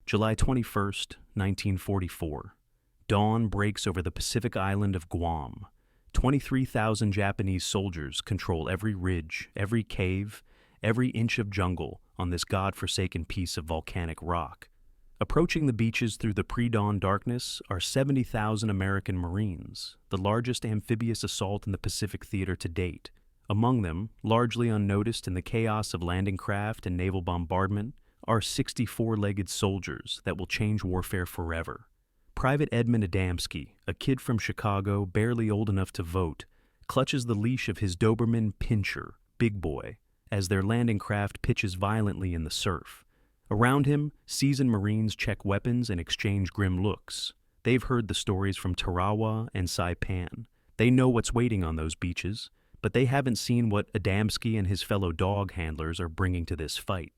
July 21st, 1944. Dawn breaks over the Pacific island of Guam. 23,000 Japanese soldiers control every ridge, every cave, every inch of jungle on this godforsaken piece of volcanic rock. Approaching the beaches through the pre-dawn darkness are 70,000 American Marines, the largest amphibious assault in the Pacific theater to date. Among them, largely unnoticed in the chaos of landing craft and naval bombardment, are 64-legged soldiers that will change warfare forever. Private Edmund Adamski, a kid from Chicago barely old enough to vote, clutches the leash of his Doberman Pinscher, Big Boy, as their landing craft pitches violently in the surf. Around him, seasoned Marines check weapons and exchange grim looks. They've heard the stories from Tarawa and Saipan. They know what's waiting on those beaches, but they haven't seen what Adamski and his fellow dog handlers are bringing to this fight.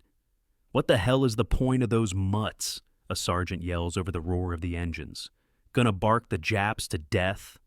"What the hell is the point of those mutts?" a sergeant yells over the roar of the engines. "Gonna bark the Japs to death?"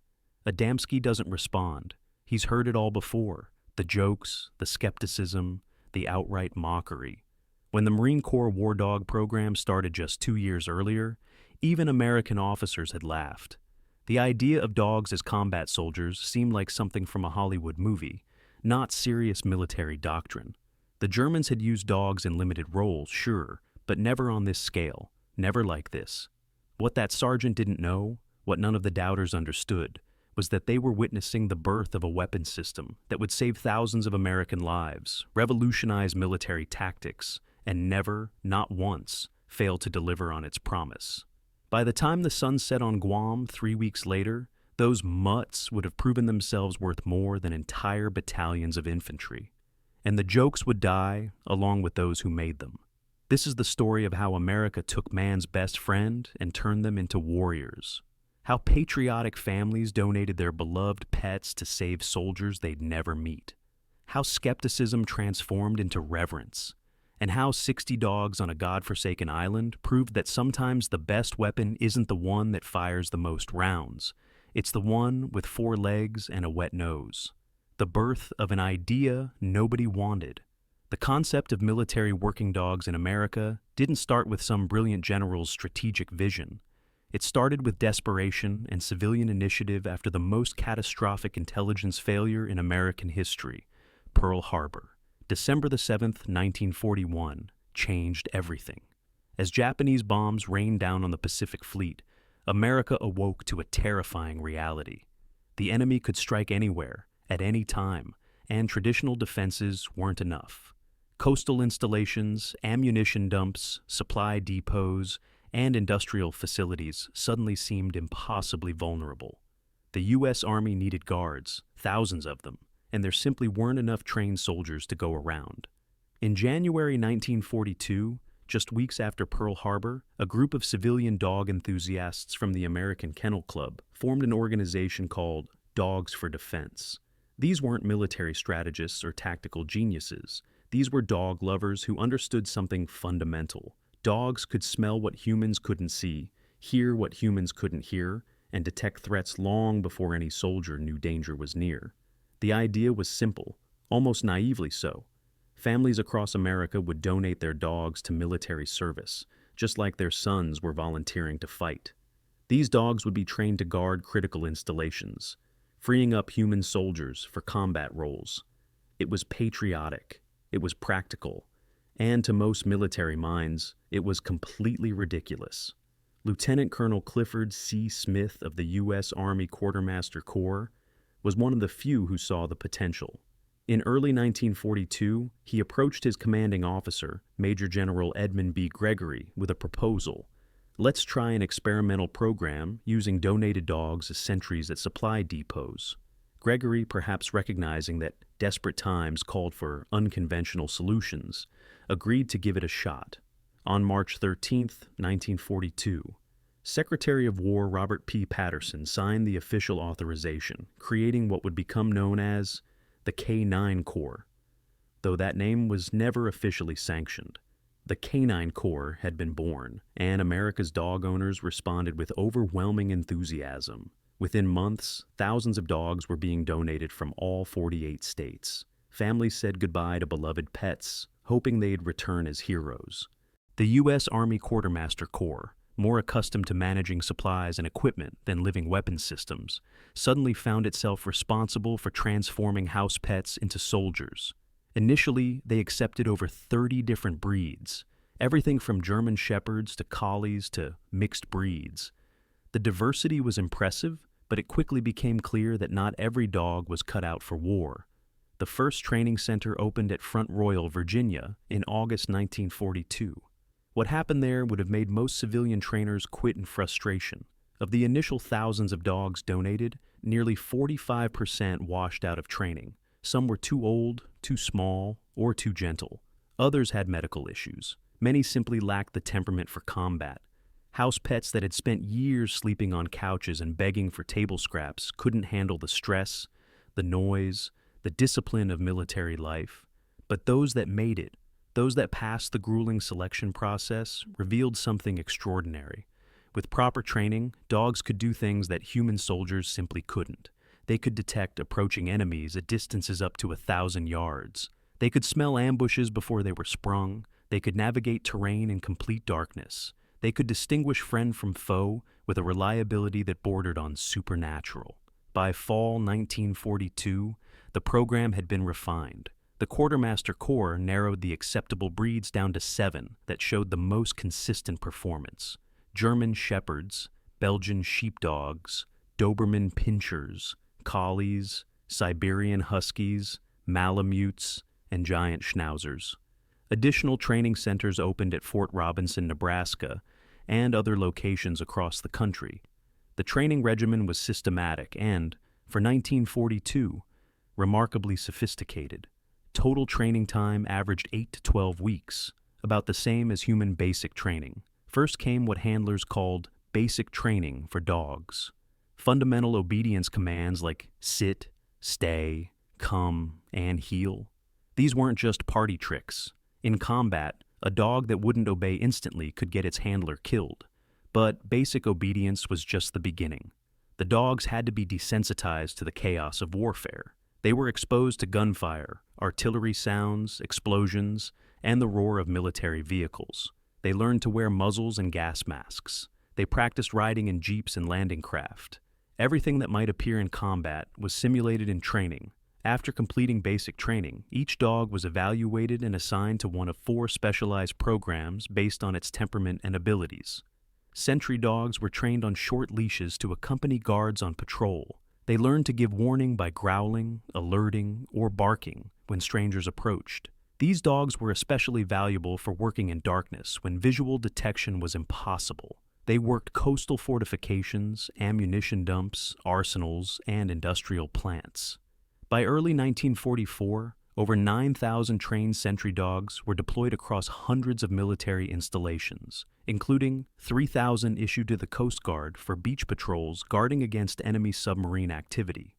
Adamski doesn't respond. He's heard it all before. The jokes, the skepticism, the outright mockery. When the Marine Corps War Dog program started just 2 years earlier, even American officers had laughed. The idea of dogs as combat soldiers seemed like something from a Hollywood movie, not serious military doctrine. The Germans had used dogs in limited roles, sure, but never on this scale, never like this. What that sergeant didn't know, what none of the doubters understood, was that they were witnessing the birth of a weapon system that would save thousands of American lives, revolutionize military tactics, and never, not once, fail to deliver on its promise. By the time the sun set on Guam 3 weeks later, those mutts would have proven themselves worth more than entire battalions of infantry. And the jokes would die, along with those who made them. This is the story of how America took man's best friend and turned them into warriors. How patriotic families donated their beloved pets to save soldiers they'd never meet. How skepticism transformed into reverence. And how 60 dogs on a godforsaken island proved that sometimes the best weapon isn't the one that fires the most rounds. It's the one with 4 legs and a wet nose. The birth of an idea nobody wanted. The concept of military working dogs in America didn't start with some brilliant general's strategic vision. It started with desperation and civilian initiative after the most catastrophic intelligence failure in American history, Pearl Harbor. December the 7th, 1941, changed everything. As Japanese bombs rained down on the Pacific Fleet, America awoke to a terrifying reality. The enemy could strike anywhere, at any time, and traditional defenses weren't enough. Coastal installations, ammunition dumps, supply depots, and industrial facilities suddenly seemed impossibly vulnerable. The U.S. Army needed guards, thousands of them, and there simply weren't enough trained soldiers to go around. In January 1942, just weeks after Pearl Harbor, a group of civilian dog enthusiasts from the American Kennel Club formed an organization called Dogs for Defense. These weren't military strategists or tactical geniuses. These were dog lovers who understood something fundamental. Dogs could smell what humans couldn't see, hear what humans couldn't hear, and detect threats long before any soldier knew danger was near. The idea was simple, almost naively so. Families across America would donate their dogs to military service, just like their sons were volunteering to fight. These dogs would be trained to guard critical installations, freeing up human soldiers for combat roles. It was patriotic, it was practical, and to most military minds, it was completely ridiculous. Lieutenant Colonel Clifford C. Smith of the U.S. Army Quartermaster Corps was one of the few who saw the potential. In early 1942, he approached his commanding officer, Major General Edmund B. Gregory, with a proposal. Let's try an experimental program using donated dogs as sentries at supply depots. Gregory, perhaps recognizing that desperate times called for unconventional solutions, agreed to give it a shot. On March 13, 1942, Secretary of War Robert P. Patterson signed the official authorization, creating what would become known as the K-9 Corps, though that name was never officially sanctioned. The K-9 Corps had been born, and America's dog owners responded with overwhelming enthusiasm. Within months, thousands of dogs were being donated from all 48 states. Families said goodbye to beloved pets, hoping they'd return as heroes. The U.S. Army Quartermaster Corps, more accustomed to managing supplies and equipment than living weapons systems, suddenly found itself responsible for transforming house pets into soldiers. Initially, they accepted over 30 different breeds, everything from German Shepherds to Collies to mixed breeds. The diversity was impressive, but it quickly became clear that not every dog was cut out for war. The first training center opened at Front Royal, Virginia, in August 1942. What happened there would have made most civilian trainers quit in frustration. Of the initial thousands of dogs donated, nearly 45% washed out of training. Some were too old, too small, or too gentle. Others had medical issues. Many simply lacked the temperament for combat. House pets that had spent years sleeping on couches and begging for table scraps couldn't handle the stress, the noise, the discipline of military life. But those that made it, those that passed the grueling selection process, revealed something extraordinary. With proper training, dogs could do things that human soldiers simply couldn't. They could detect approaching enemies at distances up to 1,000 yards. They could smell ambushes before they were sprung. They could navigate terrain in complete darkness. They could distinguish friend from foe with a reliability that bordered on supernatural. By fall 1942, the program had been refined. The Quartermaster Corps narrowed the acceptable breeds down to 7 that showed the most consistent performance: German Shepherds, Belgian Sheepdogs, Doberman Pinschers, Collies, Siberian Huskies, Malamutes, and Giant Schnauzers. Additional training centers opened at Fort Robinson, Nebraska, and other locations across the country. The training regimen was systematic and, for 1942, remarkably sophisticated. Total training time averaged 8 to 12 weeks, about the same as human basic training. First came what handlers called basic training for dogs. Fundamental obedience commands like sit, stay, come, and heel. These weren't just party tricks. In combat, a dog that wouldn't obey instantly could get its handler killed. But basic obedience was just the beginning. The dogs had to be desensitized to the chaos of warfare. They were exposed to gunfire, artillery sounds, explosions, and the roar of military vehicles. They learned to wear muzzles and gas masks. They practiced riding in jeeps and landing craft. Everything that might appear in combat was simulated in training. After completing basic training, each dog was evaluated and assigned to one of 4 specialized programs based on its temperament and abilities. Sentry dogs were trained on short leashes to accompany guards on patrol. They learned to give warning by growling, alerting, or barking when strangers approached. These dogs were especially valuable for working in darkness when visual detection was impossible. They worked coastal fortifications, ammunition dumps, arsenals, and industrial plants. By early 1944, over 9,000 trained sentry dogs were deployed across hundreds of military installations, including 3,000 issued to the Coast Guard for beach patrols guarding against enemy submarine activity.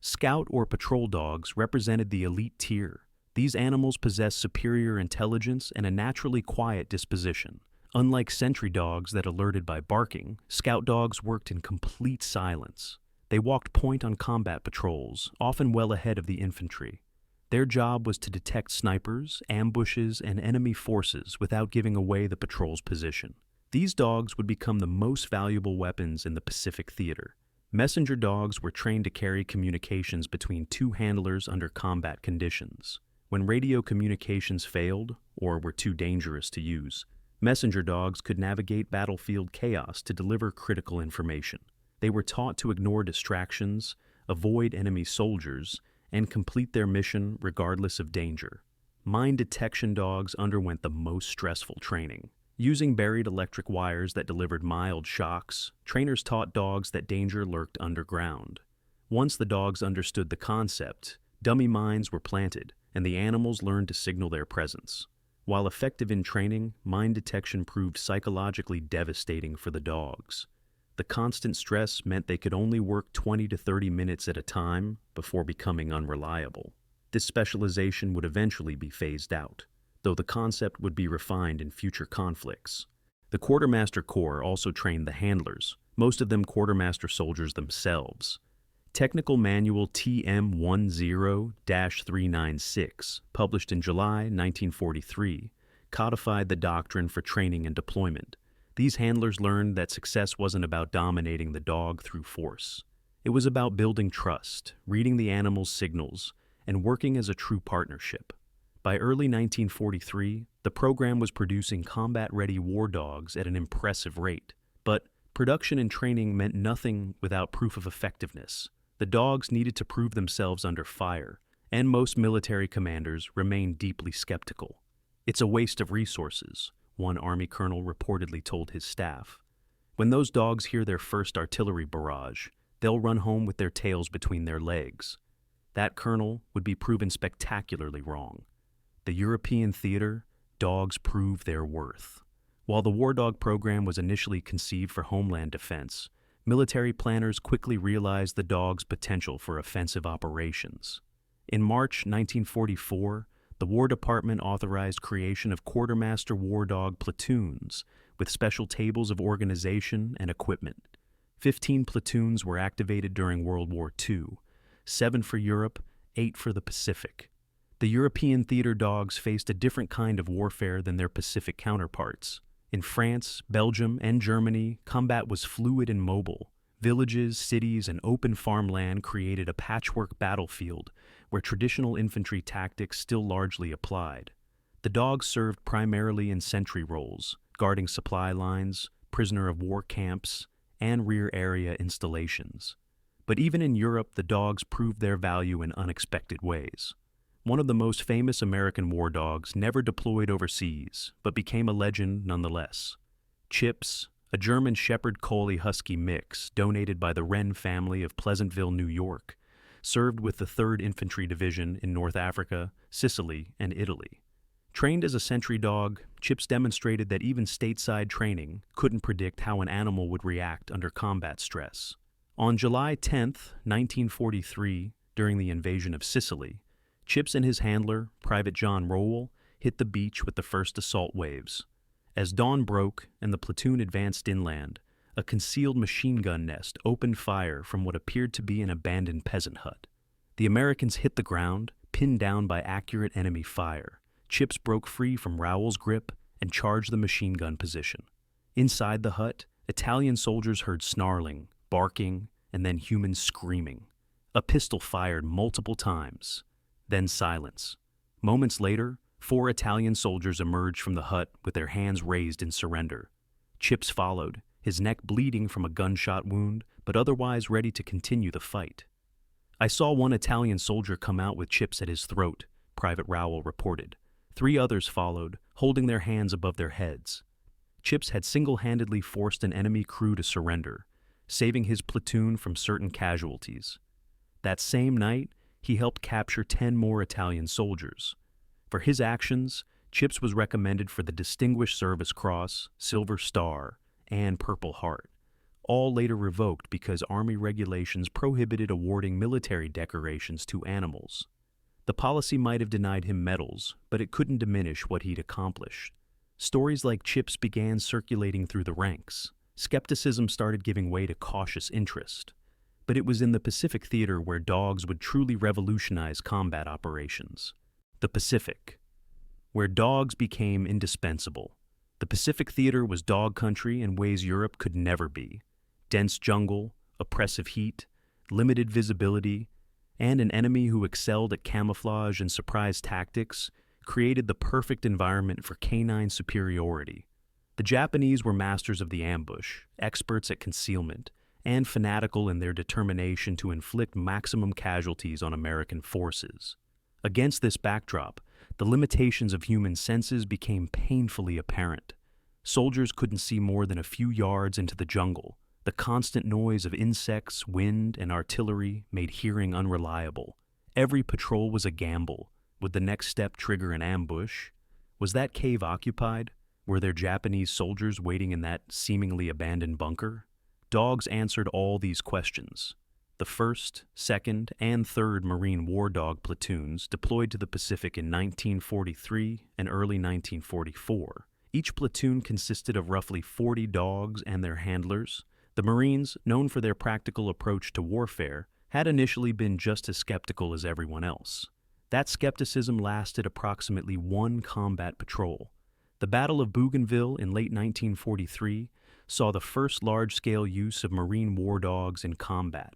Scout or patrol dogs represented the elite tier. These animals possessed superior intelligence and a naturally quiet disposition. Unlike sentry dogs that alerted by barking, scout dogs worked in complete silence. They walked point on combat patrols, often well ahead of the infantry. Their job was to detect snipers, ambushes, and enemy forces without giving away the patrol's position. These dogs would become the most valuable weapons in the Pacific Theater. Messenger dogs were trained to carry communications between 2 handlers under combat conditions. When radio communications failed, or were too dangerous to use, messenger dogs could navigate battlefield chaos to deliver critical information. They were taught to ignore distractions, avoid enemy soldiers, and complete their mission regardless of danger. Mine detection dogs underwent the most stressful training. Using buried electric wires that delivered mild shocks, trainers taught dogs that danger lurked underground. Once the dogs understood the concept, dummy mines were planted, and the animals learned to signal their presence. While effective in training, mine detection proved psychologically devastating for the dogs. The constant stress meant they could only work 20 to 30 minutes at a time before becoming unreliable. This specialization would eventually be phased out, though the concept would be refined in future conflicts. The Quartermaster Corps also trained the handlers, most of them quartermaster soldiers themselves. Technical Manual TM10-396, published in July 1943, codified the doctrine for training and deployment. These handlers learned that success wasn't about dominating the dog through force. It was about building trust, reading the animal's signals, and working as a true partnership. By early 1943, the program was producing combat-ready war dogs at an impressive rate. But production and training meant nothing without proof of effectiveness. The dogs needed to prove themselves under fire, and most military commanders remained deeply skeptical. "It's a waste of resources," one Army colonel reportedly told his staff. "When those dogs hear their first artillery barrage, they'll run home with their tails between their legs." That colonel would be proven spectacularly wrong. The European theater, dogs proved their worth. While the war dog program was initially conceived for homeland defense, military planners quickly realized the dog's potential for offensive operations. In March 1944, the War Department authorized creation of Quartermaster war dog platoons with special tables of organization and equipment. 15 platoons were activated during World War II, 7 for Europe, 8 for the Pacific. The European theater dogs faced a different kind of warfare than their Pacific counterparts. In France, Belgium, and Germany, combat was fluid and mobile. Villages, cities, and open farmland created a patchwork battlefield where traditional infantry tactics still largely applied. The dogs served primarily in sentry roles, guarding supply lines, prisoner of war camps, and rear area installations. But even in Europe, the dogs proved their value in unexpected ways. One of the most famous American war dogs never deployed overseas, but became a legend nonetheless. Chips, a German Shepherd Collie Husky mix donated by the Wren family of Pleasantville, New York, served with the 3rd Infantry Division in North Africa, Sicily, and Italy. Trained as a sentry dog, Chips demonstrated that even stateside training couldn't predict how an animal would react under combat stress. On July 10, 1943, during the invasion of Sicily, Chips and his handler, Private John Rowell, hit the beach with the first assault waves. As dawn broke and the platoon advanced inland, a concealed machine gun nest opened fire from what appeared to be an abandoned peasant hut. The Americans hit the ground, pinned down by accurate enemy fire. Chips broke free from Rowell's grip and charged the machine gun position. Inside the hut, Italian soldiers heard snarling, barking, and then humans screaming. A pistol fired multiple times. Then silence. Moments later, 4 Italian soldiers emerged from the hut with their hands raised in surrender. Chips followed, his neck bleeding from a gunshot wound, but otherwise ready to continue the fight. "I saw one Italian soldier come out with Chips at his throat," Private Rowell reported. 3 others followed, holding their hands above their heads. Chips had single-handedly forced an enemy crew to surrender, saving his platoon from certain casualties. That same night, he helped capture 10 more Italian soldiers. For his actions, Chips was recommended for the Distinguished Service Cross, Silver Star, and Purple Heart, all later revoked because Army regulations prohibited awarding military decorations to animals. The policy might have denied him medals, but it couldn't diminish what he'd accomplished. Stories like Chips began circulating through the ranks. Skepticism started giving way to cautious interest. But it was in the Pacific theater where dogs would truly revolutionize combat operations. The Pacific, where dogs became indispensable. The Pacific theater was dog country in ways Europe could never be. Dense jungle, oppressive heat, limited visibility, and an enemy who excelled at camouflage and surprise tactics created the perfect environment for canine superiority. The Japanese were masters of the ambush, experts at concealment, and fanatical in their determination to inflict maximum casualties on American forces. Against this backdrop, the limitations of human senses became painfully apparent. Soldiers couldn't see more than a few yards into the jungle. The constant noise of insects, wind, and artillery made hearing unreliable. Every patrol was a gamble. Would the next step trigger an ambush? Was that cave occupied? Were there Japanese soldiers waiting in that seemingly abandoned bunker? Dogs answered all these questions. The 1st, 2nd, and 3rd Marine War Dog platoons deployed to the Pacific in 1943 and early 1944. Each platoon consisted of roughly 40 dogs and their handlers. The Marines, known for their practical approach to warfare, had initially been just as skeptical as everyone else. That skepticism lasted approximately 1 combat patrol. The Battle of Bougainville in late 1943 saw the first large-scale use of Marine war dogs in combat.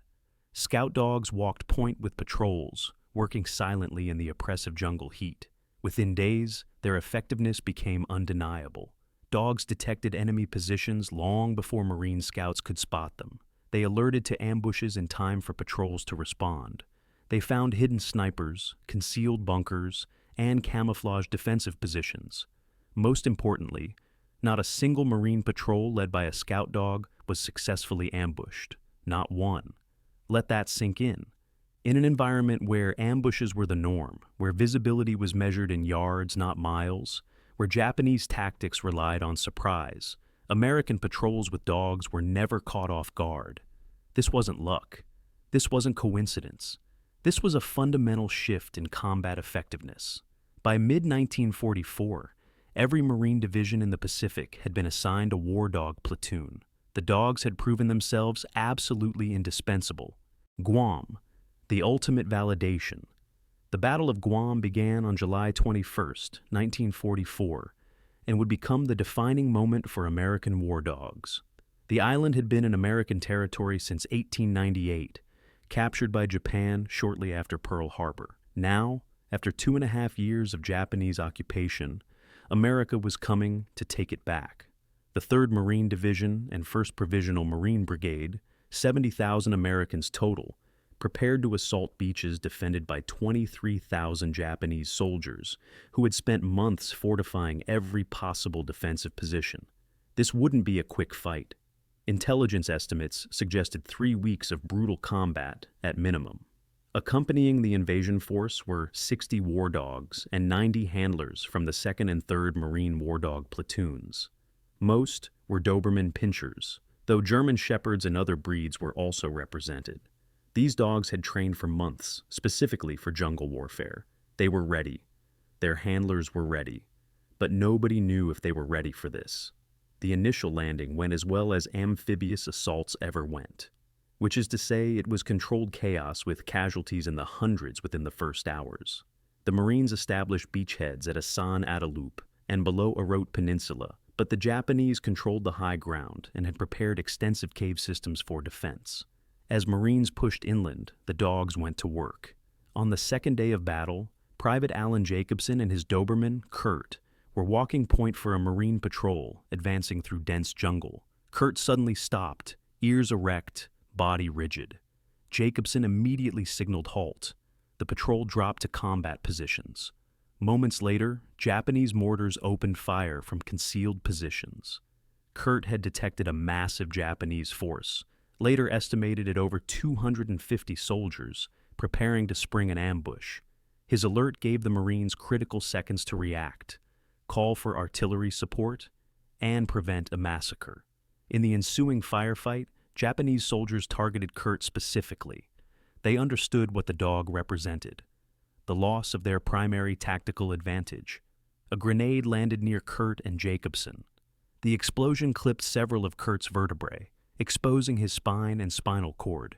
Scout dogs walked point with patrols, working silently in the oppressive jungle heat. Within days, their effectiveness became undeniable. Dogs detected enemy positions long before Marine scouts could spot them. They alerted to ambushes in time for patrols to respond. They found hidden snipers, concealed bunkers, and camouflaged defensive positions. Most importantly, not a single Marine patrol led by a scout dog was successfully ambushed. Not one. Let that sink in. In an environment where ambushes were the norm, where visibility was measured in yards, not miles, where Japanese tactics relied on surprise, American patrols with dogs were never caught off guard. This wasn't luck. This wasn't coincidence. This was a fundamental shift in combat effectiveness. By mid-1944, every Marine division in the Pacific had been assigned a war dog platoon. The dogs had proven themselves absolutely indispensable. Guam, the ultimate validation. The Battle of Guam began on July 21, 1944, and would become the defining moment for American war dogs. The island had been in American territory since 1898, captured by Japan shortly after Pearl Harbor. Now, after 2.5 years of Japanese occupation, America was coming to take it back. The 3rd Marine Division and 1st Provisional Marine Brigade, 70,000 Americans total, prepared to assault beaches defended by 23,000 Japanese soldiers who had spent months fortifying every possible defensive position. This wouldn't be a quick fight. Intelligence estimates suggested 3 weeks of brutal combat at minimum. Accompanying the invasion force were 60 war dogs and 90 handlers from the 2nd and 3rd Marine war dog platoons. Most were Doberman pinschers, though German shepherds and other breeds were also represented. These dogs had trained for months, specifically for jungle warfare. They were ready. Their handlers were ready. But nobody knew if they were ready for this. The initial landing went as well as amphibious assaults ever went, which is to say it was controlled chaos with casualties in the hundreds within the first hours. The Marines established beachheads at Asan Adaloop and below Arote Peninsula, but the Japanese controlled the high ground and had prepared extensive cave systems for defense. As Marines pushed inland, the dogs went to work. On the 2nd day of battle, Private Alan Jacobson and his Doberman, Kurt, were walking point for a Marine patrol advancing through dense jungle. Kurt suddenly stopped, ears erect, body rigid. Jacobson immediately signaled halt. The patrol dropped to combat positions. Moments later, Japanese mortars opened fire from concealed positions. Kurt had detected a massive Japanese force, later estimated at over 250 soldiers, preparing to spring an ambush. His alert gave the Marines critical seconds to react, call for artillery support, and prevent a massacre. In the ensuing firefight, Japanese soldiers targeted Kurt specifically. They understood what the dog represented: the loss of their primary tactical advantage. A grenade landed near Kurt and Jacobson. The explosion clipped several of Kurt's vertebrae, exposing his spine and spinal cord.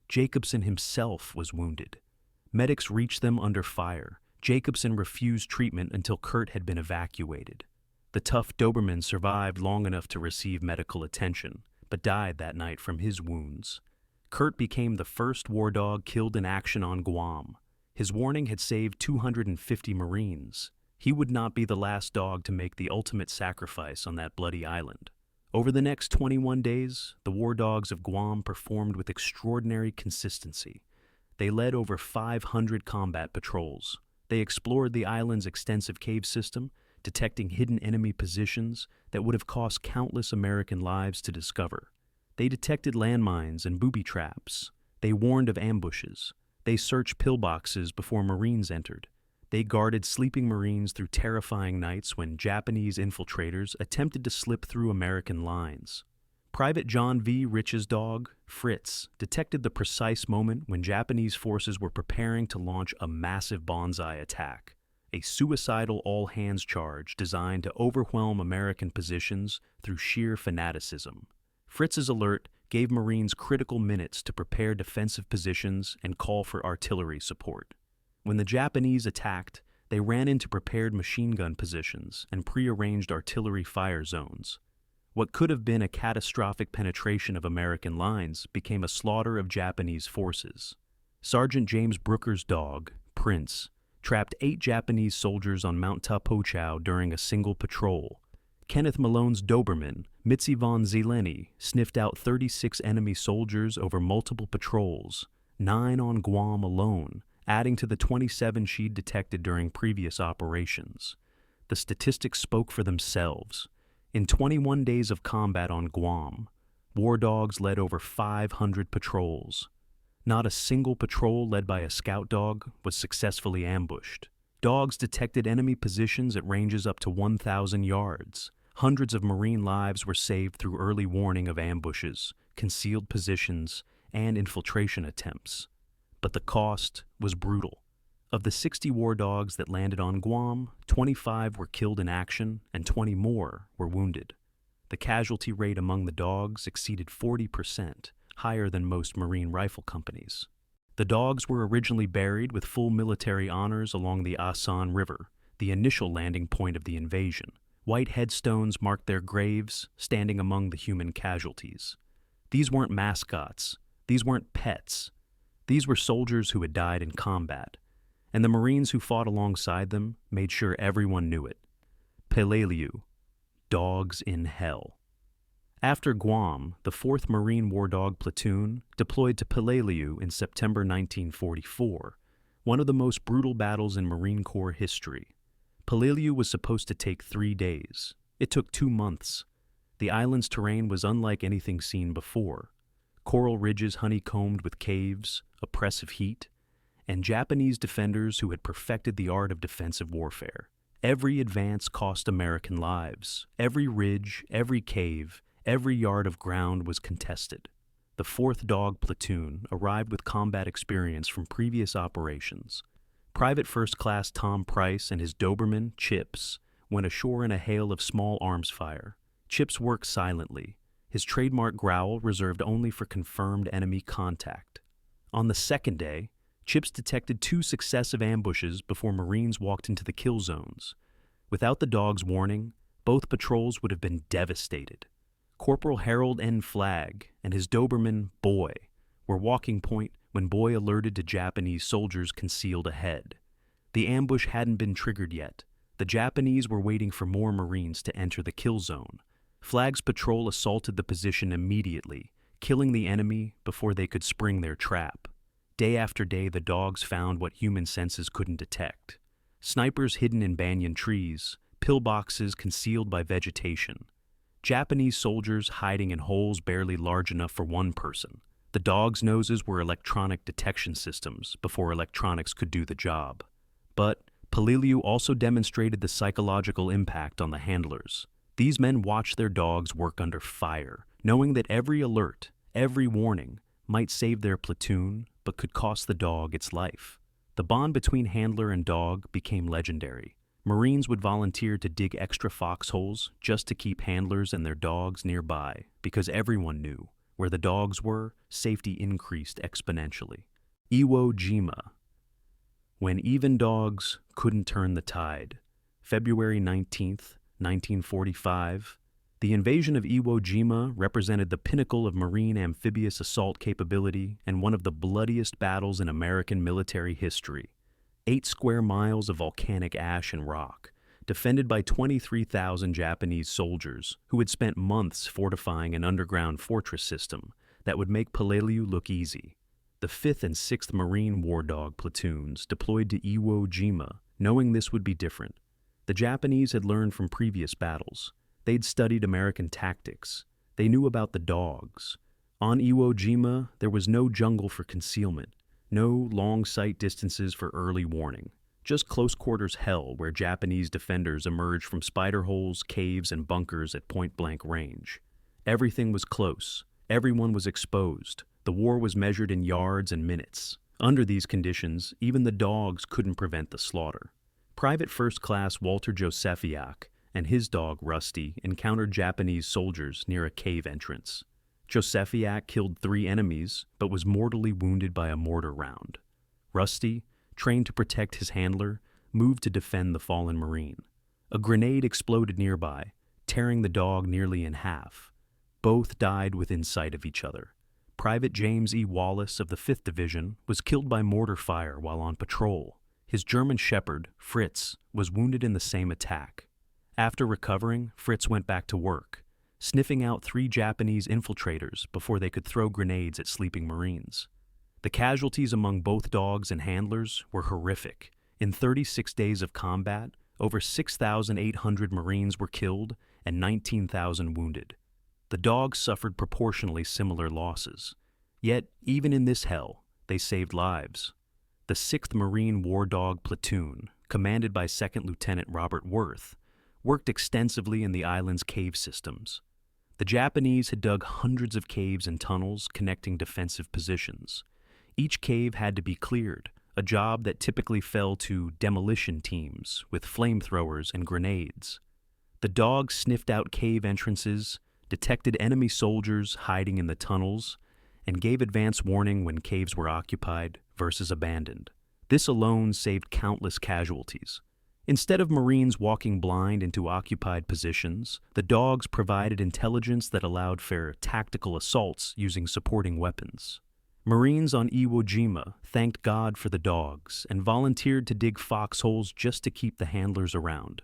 Jacobson himself was wounded. Medics reached them under fire. Jacobson refused treatment until Kurt had been evacuated. The tough Doberman survived long enough to receive medical attention, but died that night from his wounds. Kurt became the first war dog killed in action on Guam. His warning had saved 250 Marines. He would not be the last dog to make the ultimate sacrifice on that bloody island. Over the next 21 days, the war dogs of Guam performed with extraordinary consistency. They led over 500 combat patrols. They explored the island's extensive cave system, detecting hidden enemy positions that would have cost countless American lives to discover. They detected landmines and booby traps. They warned of ambushes. They searched pillboxes before Marines entered. They guarded sleeping Marines through terrifying nights when Japanese infiltrators attempted to slip through American lines. Private John V. Rich's dog, Fritz, detected the precise moment when Japanese forces were preparing to launch a massive bonsai attack, a suicidal all-hands charge designed to overwhelm American positions through sheer fanaticism. Fritz's alert gave Marines critical minutes to prepare defensive positions and call for artillery support. When the Japanese attacked, They ran into prepared machine gun positions and prearranged artillery fire zones. What could have been a catastrophic penetration of American lines became a slaughter of Japanese forces. Sergeant James Brooker's dog, Prince, trapped 8 Japanese soldiers on Mount Tapochau during a single patrol. Kenneth Malone's Doberman, Mitzi von Zeleny, sniffed out 36 enemy soldiers over multiple patrols, 9 on Guam alone, adding to the 27 she'd detected during previous operations. The statistics spoke for themselves. In 21 days of combat on Guam, war dogs led over 500 patrols. Not a single patrol led by a scout dog was successfully ambushed. Dogs detected enemy positions at ranges up to 1,000 yards. Hundreds of Marine lives were saved through early warning of ambushes, concealed positions, and infiltration attempts. But the cost was brutal. Of the 60 war dogs that landed on Guam, 25 were killed in action and 20 more were wounded. The casualty rate among the dogs exceeded 40%, higher than most Marine rifle companies. The dogs were originally buried with full military honors along the Asan River, the initial landing point of the invasion. White headstones marked their graves, standing among the human casualties. These weren't mascots. These weren't pets. These were soldiers who had died in combat, and the Marines who fought alongside them made sure everyone knew it. Peleliu, dogs in hell. After Guam, the 4th Marine War Dog Platoon deployed to Peleliu in September 1944, one of the most brutal battles in Marine Corps history. Peleliu was supposed to take 3 days. It took 2 months. The island's terrain was unlike anything seen before. Coral ridges honeycombed with caves, oppressive heat, and Japanese defenders who had perfected the art of defensive warfare. Every advance cost American lives. Every ridge, every cave, every yard of ground was contested. The 4th Dog Platoon arrived with combat experience from previous operations. Private First Class Tom Price and his Doberman, Chips, went ashore in a hail of small arms fire. Chips worked silently, his trademark growl reserved only for confirmed enemy contact. On the 2nd day, Chips detected 2 successive ambushes before Marines walked into the kill zones. Without the dog's warning, both patrols would have been devastated. Corporal Harold N. Flagg and his Doberman, Boy, were walking point when Boy alerted to Japanese soldiers concealed ahead. The ambush hadn't been triggered yet. The Japanese were waiting for more Marines to enter the kill zone. Flagg's patrol assaulted the position immediately, killing the enemy before they could spring their trap. Day after day, the dogs found what human senses couldn't detect. Snipers hidden in banyan trees, pillboxes concealed by vegetation. Japanese soldiers hiding in holes barely large enough for one person. The dogs' noses were electronic detection systems before electronics could do the job. But Peleliu also demonstrated the psychological impact on the handlers. These men watched their dogs work under fire, knowing that every alert, every warning, might save their platoon, but could cost the dog its life. The bond between handler and dog became legendary. Marines would volunteer to dig extra foxholes just to keep handlers and their dogs nearby, because everyone knew where the dogs were, safety increased exponentially. Iwo Jima. When even dogs couldn't turn the tide. February 19th, 1945. The invasion of Iwo Jima represented the pinnacle of Marine amphibious assault capability and one of the bloodiest battles in American military history. 8 square miles of volcanic ash and rock, defended by 23,000 Japanese soldiers who had spent months fortifying an underground fortress system that would make Peleliu look easy. The 5th and 6th Marine War Dog platoons deployed to Iwo Jima, knowing this would be different. The Japanese had learned from previous battles. They'd studied American tactics. They knew about the dogs. On Iwo Jima, there was no jungle for concealment, no long sight distances for early warning. Just close-quarters hell where Japanese defenders emerged from spider holes, caves, and bunkers at point-blank range. Everything was close. Everyone was exposed. The war was measured in yards and minutes. Under these conditions, even the dogs couldn't prevent the slaughter. Private First Class Walter Josefiak and his dog Rusty encountered Japanese soldiers near a cave entrance. Josefiak killed 3 enemies, but was mortally wounded by a mortar round. Rusty, trained to protect his handler, moved to defend the fallen Marine. A grenade exploded nearby, tearing the dog nearly in half. Both died within sight of each other. Private James E. Wallace of the 5th Division was killed by mortar fire while on patrol. His German shepherd, Fritz, was wounded in the same attack. After recovering, Fritz went back to work, sniffing out 3 Japanese infiltrators before they could throw grenades at sleeping Marines. The casualties among both dogs and handlers were horrific. In 36 days of combat, over 6,800 Marines were killed and 19,000 wounded. The dogs suffered proportionally similar losses. Yet, even in this hell, they saved lives. The 6th Marine War Dog Platoon, commanded by 2nd Lieutenant Robert Worth, worked extensively in the island's cave systems. The Japanese had dug hundreds of caves and tunnels connecting defensive positions. Each cave had to be cleared, a job that typically fell to demolition teams with flamethrowers and grenades. The dogs sniffed out cave entrances, detected enemy soldiers hiding in the tunnels, and gave advance warning when caves were occupied versus abandoned. This alone saved countless casualties. Instead of Marines walking blind into occupied positions, the dogs provided intelligence that allowed for tactical assaults using supporting weapons. Marines on Iwo Jima thanked God for the dogs and volunteered to dig foxholes just to keep the handlers around.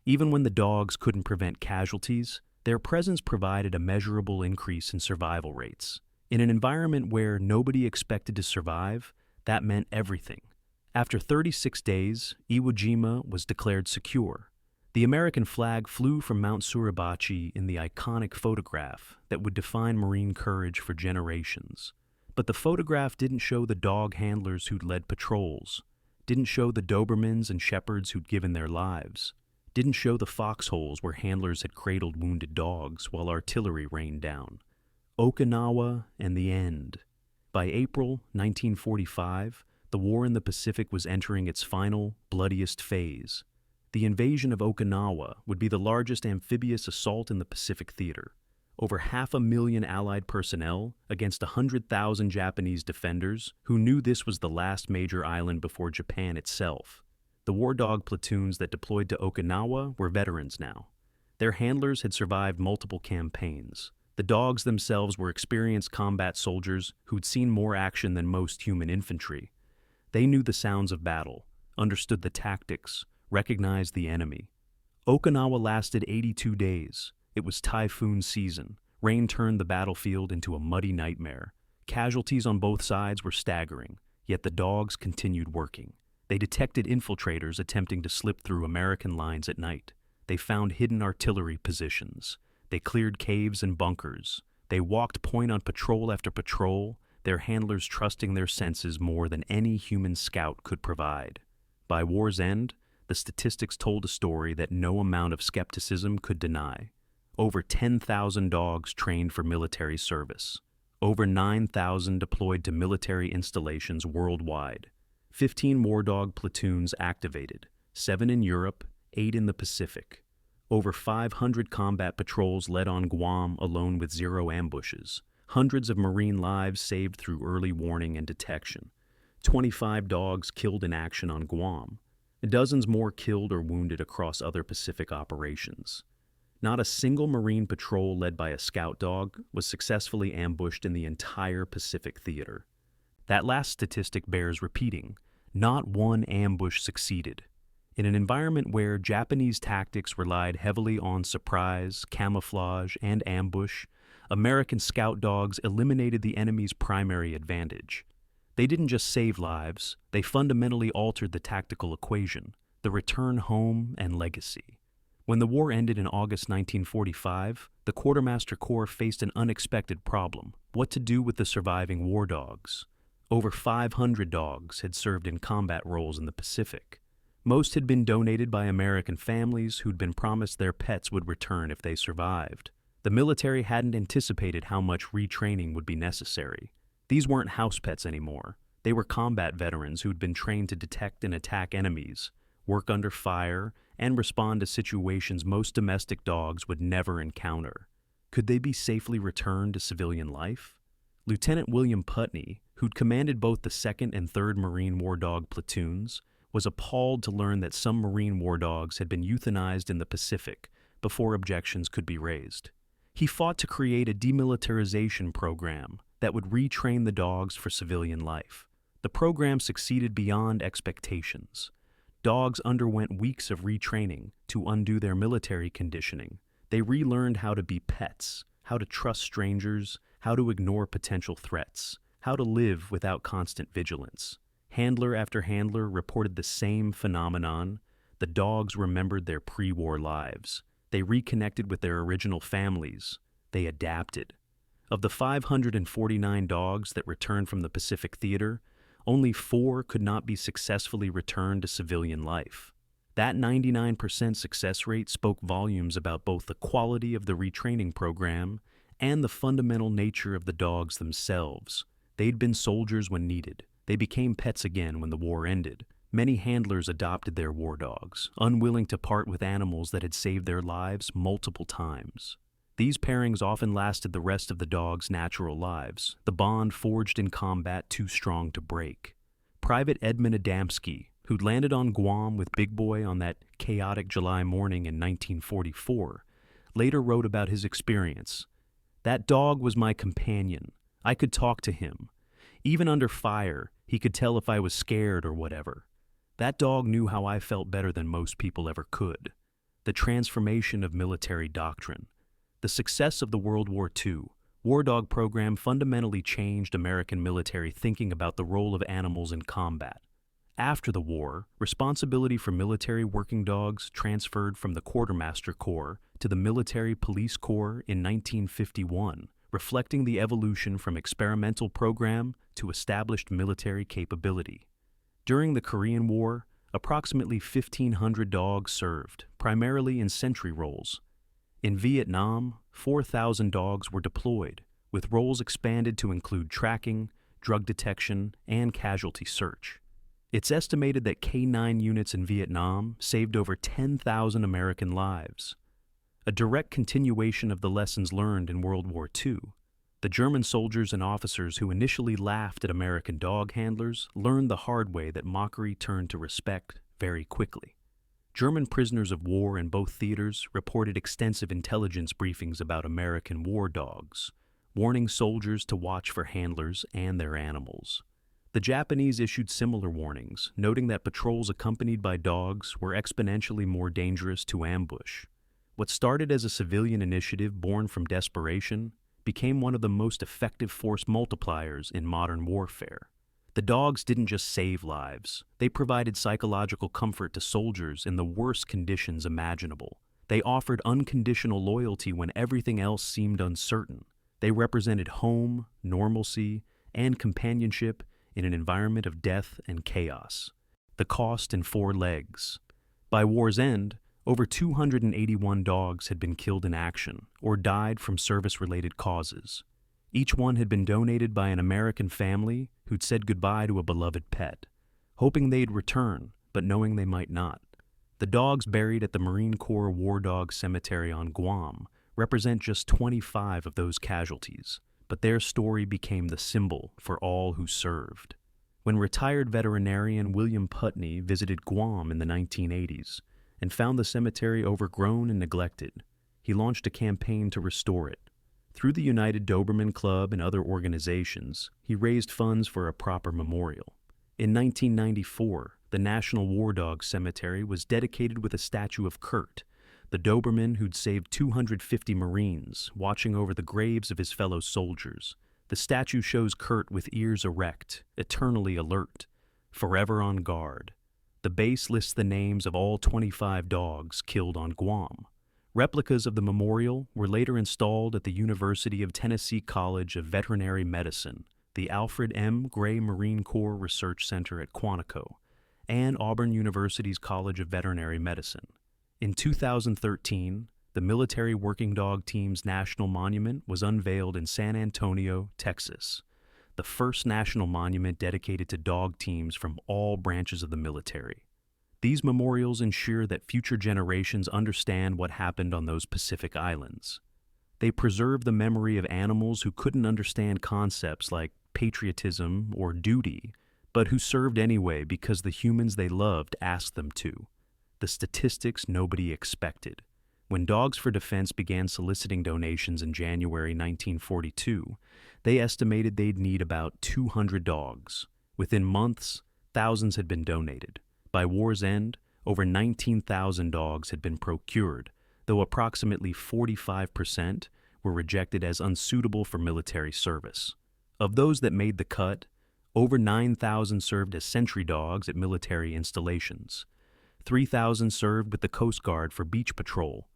Even when the dogs couldn't prevent casualties, their presence provided a measurable increase in survival rates. In an environment where nobody expected to survive, that meant everything. After 36 days, Iwo Jima was declared secure. The American flag flew from Mount Suribachi in the iconic photograph that would define Marine courage for generations. But the photograph didn't show the dog handlers who'd led patrols, didn't show the Dobermans and shepherds who'd given their lives, didn't show the foxholes where handlers had cradled wounded dogs while artillery rained down. Okinawa and the end. By April 1945, the war in the Pacific was entering its final, bloodiest phase. The invasion of Okinawa would be the largest amphibious assault in the Pacific theater. Over 500,000 Allied personnel against 100,000 Japanese defenders who knew this was the last major island before Japan itself. The War Dog platoons that deployed to Okinawa were veterans now. Their handlers had survived multiple campaigns. The dogs themselves were experienced combat soldiers who'd seen more action than most human infantry. They knew the sounds of battle, understood the tactics, recognized the enemy. Okinawa lasted 82 days. It was typhoon season. Rain turned the battlefield into a muddy nightmare. Casualties on both sides were staggering, yet the dogs continued working. They detected infiltrators attempting to slip through American lines at night. They found hidden artillery positions. They cleared caves and bunkers. They walked point on patrol after patrol, their handlers trusting their senses more than any human scout could provide. By war's end, the statistics told a story that no amount of skepticism could deny. Over 10,000 dogs trained for military service. Over 9,000 deployed to military installations worldwide. 15 War Dog platoons activated, 7 in Europe, 8 in the Pacific. Over 500 combat patrols led on Guam alone with 0 ambushes. Hundreds of Marine lives saved through early warning and detection. 25 dogs killed in action on Guam. Dozens more killed or wounded across other Pacific operations. Not a single Marine patrol led by a scout dog was successfully ambushed in the entire Pacific theater. That last statistic bears repeating. Not one ambush succeeded. In an environment where Japanese tactics relied heavily on surprise, camouflage, and ambush, American scout dogs eliminated the enemy's primary advantage. They didn't just save lives, they fundamentally altered the tactical equation, the return home and legacy. When the war ended in August 1945, the Quartermaster Corps faced an unexpected problem: what to do with the surviving war dogs. Over 500 dogs had served in combat roles in the Pacific. Most had been donated by American families who'd been promised their pets would return if they survived. The military hadn't anticipated how much retraining would be necessary. These weren't house pets anymore. They were combat veterans who'd been trained to detect and attack enemies, work under fire, and respond to situations most domestic dogs would never encounter. Could they be safely returned to civilian life? Lieutenant William Putney, who'd commanded both the 2nd and 3rd Marine War Dog platoons, was appalled to learn that some Marine war dogs had been euthanized in the Pacific before objections could be raised. He fought to create a demilitarization program that would retrain the dogs for civilian life. The program succeeded beyond expectations. Dogs underwent weeks of retraining to undo their military conditioning. They relearned how to be pets, how to trust strangers, how to ignore potential threats, how to live without constant vigilance. Handler after handler reported the same phenomenon. The dogs remembered their pre-war lives. They reconnected with their original families. They adapted. Of the 549 dogs that returned from the Pacific Theater, only 4 could not be successfully returned to civilian life. That 99% success rate spoke volumes about both the quality of the retraining program and the fundamental nature of the dogs themselves. They'd been soldiers when needed. They became pets again when the war ended. Many handlers adopted their war dogs, unwilling to part with animals that had saved their lives multiple times. These pairings often lasted the rest of the dogs' natural lives, the bond forged in combat too strong to break. Private Edmund Adamski, who'd landed on Guam with Big Boy on that chaotic July morning in 1944, later wrote about his experience. "That dog was my companion. I could talk to him. Even under fire, he could tell if I was scared or whatever. That dog knew how I felt better than most people ever could." The transformation of military doctrine. The success of the World War II War Dog program fundamentally changed American military thinking about the role of animals in combat. After the war, responsibility for military working dogs transferred from the Quartermaster Corps to the Military Police Corps in 1951, reflecting the evolution from experimental program to established military capability. During the Korean War, approximately 1,500 dogs served, primarily in sentry roles. In Vietnam, 4,000 dogs were deployed, with roles expanded to include tracking, drug detection, and casualty search. It's estimated that K-9 units in Vietnam saved over 10,000 American lives. A direct continuation of the lessons learned in World War II, the German soldiers and officers who initially laughed at American dog handlers learned the hard way that mockery turned to respect very quickly. German prisoners of war in both theaters reported extensive intelligence briefings about American war dogs, warning soldiers to watch for handlers and their animals. The Japanese issued similar warnings, noting that patrols accompanied by dogs were exponentially more dangerous to ambush. What started as a civilian initiative born from desperation became one of the most effective force multipliers in modern warfare. The dogs didn't just save lives, they provided psychological comfort to soldiers in the worst conditions imaginable. They offered unconditional loyalty when everything else seemed uncertain. They represented home, normalcy, and companionship in an environment of death and chaos. The cost in 4 legs. By war's end, over 281 dogs had been killed in action or died from service-related causes. Each one had been donated by an American family who'd said goodbye to a beloved pet, hoping they'd return, but knowing they might not. The dogs buried at the Marine Corps War Dog Cemetery on Guam represent just 25 of those casualties, but their story became the symbol for all who served. When retired veterinarian William Putney visited Guam in the 1980s and found the cemetery overgrown and neglected, he launched a campaign to restore it. Through the United Doberman Club and other organizations, he raised funds for a proper memorial. In 1994, the National War Dog Cemetery was dedicated with a statue of Kurt, the Doberman who'd saved 250 Marines, watching over the graves of his fellow soldiers. The statue shows Kurt with ears erect, eternally alert, forever on guard. The base lists the names of all 25 dogs killed on Guam. Replicas of the memorial were later installed at the University of Tennessee College of Veterinary Medicine, the Alfred M. Gray Marine Corps Research Center at Quantico, and Auburn University's College of Veterinary Medicine. In 2013, the Military Working Dog Team's National Monument was unveiled in San Antonio, Texas, the first national monument dedicated to dog teams from all branches of the military. These memorials ensure that future generations understand what happened on those Pacific islands. They preserve the memory of animals who couldn't understand concepts like patriotism or duty, but who served anyway because the humans they loved asked them to. The statistics nobody expected. When Dogs for Defense began soliciting donations in January 1942, they estimated they'd need about 200 dogs. Within months, thousands had been donated. By war's end, over 19,000 dogs had been procured, though approximately 45% were rejected as unsuitable for military service. Of those that made the cut, over 9,000 served as sentry dogs at military installations. 3,000 served with the Coast Guard for beach patrol.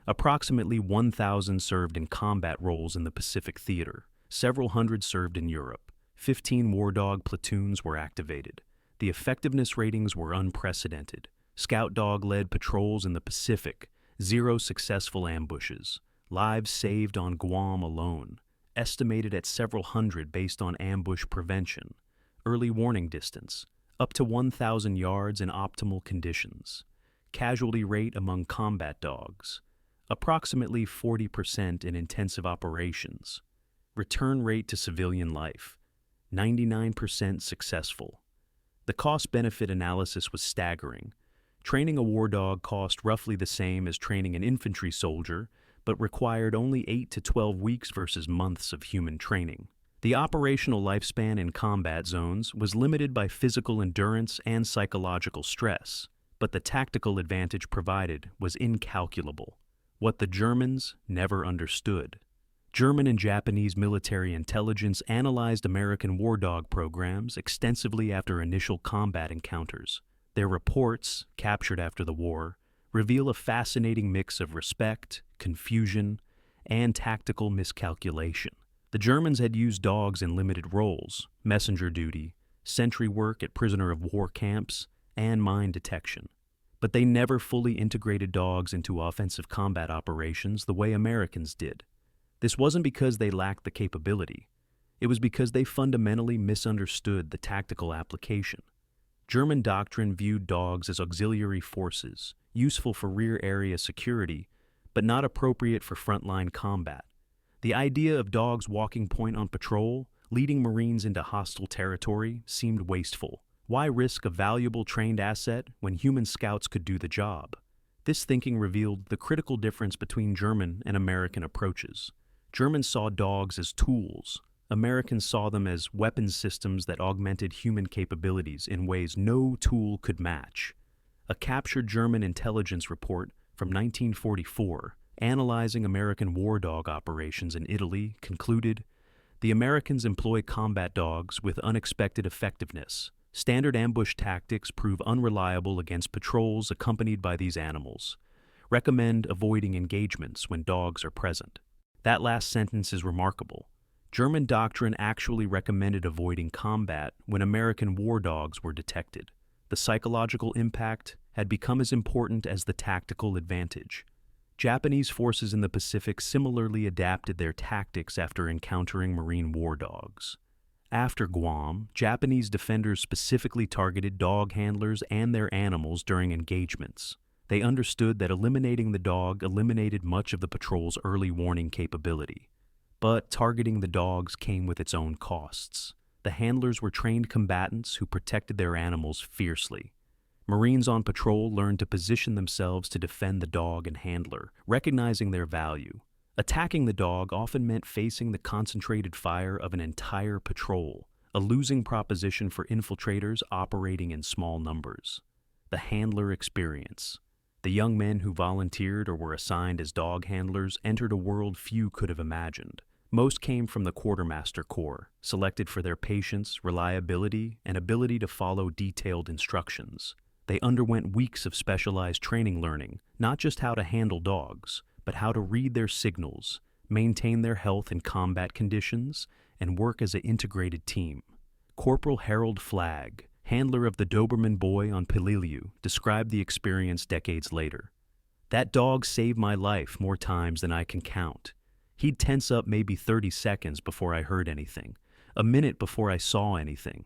Approximately 1,000 served in combat roles in the Pacific Theater. Several hundred served in Europe. 15 war dog platoons were activated. The effectiveness ratings were unprecedented. Scout dog-led patrols in the Pacific, 0 successful ambushes. Lives saved on Guam alone, estimated at several hundred based on ambush prevention. Early warning distance, up to 1,000 yards in optimal conditions. Casualty rate among combat dogs, approximately 40% in intensive operations. Return rate to civilian life, 99% successful. The cost-benefit analysis was staggering. Training a war dog cost roughly the same as training an infantry soldier, but required only 8 to 12 weeks versus months of human training. The operational lifespan in combat zones was limited by physical endurance and psychological stress, but the tactical advantage provided was incalculable. What the Germans never understood. German and Japanese military intelligence analyzed American war dog programs extensively after initial combat encounters. Their reports, captured after the war, reveal a fascinating mix of respect, confusion, and tactical miscalculation. The Germans had used dogs in limited roles, messenger duty, sentry work at prisoner of war camps, and mine detection. But they never fully integrated dogs into offensive combat operations the way Americans did. This wasn't because they lacked the capability. It was because they fundamentally misunderstood the tactical application. German doctrine viewed dogs as auxiliary forces, useful for rear area security, but not appropriate for frontline combat. The idea of dogs walking point on patrol, leading Marines into hostile territory, seemed wasteful. Why risk a valuable trained asset when human scouts could do the job? This thinking revealed the critical difference between German and American approaches. Germans saw dogs as tools. Americans saw them as weapons systems that augmented human capabilities in ways no tool could match. A captured German intelligence report from 1944, analyzing American war dog operations in Italy, concluded, "The Americans employ combat dogs with unexpected effectiveness. Standard ambush tactics prove unreliable against patrols accompanied by these animals. Recommend avoiding engagements when dogs are present." That last sentence is remarkable. German doctrine actually recommended avoiding combat when American war dogs were detected. The psychological impact had become as important as the tactical advantage. Japanese forces in the Pacific similarly adapted their tactics after encountering Marine war dogs. After Guam, Japanese defenders specifically targeted dog handlers and their animals during engagements. They understood that eliminating the dog eliminated much of the patrol's early warning capability. But targeting the dogs came with its own costs. The handlers were trained combatants who protected their animals fiercely. Marines on patrol learned to position themselves to defend the dog and handler, recognizing their value. Attacking the dog often meant facing the concentrated fire of an entire patrol, a losing proposition for infiltrators operating in small numbers. The handler experience. The young men who volunteered or were assigned as dog handlers entered a world few could have imagined. Most came from the Quartermaster Corps, selected for their patience, reliability, and ability to follow detailed instructions. They underwent weeks of specialized training learning, not just how to handle dogs, but how to read their signals, maintain their health in combat conditions, and work as an integrated team. Corporal Harold Flagg, handler of the Doberman boy on Peleliu, described the experience decades later. "That dog saved my life more times than I can count. He'd tense up maybe 30 seconds before I heard anything, a minute before I saw anything.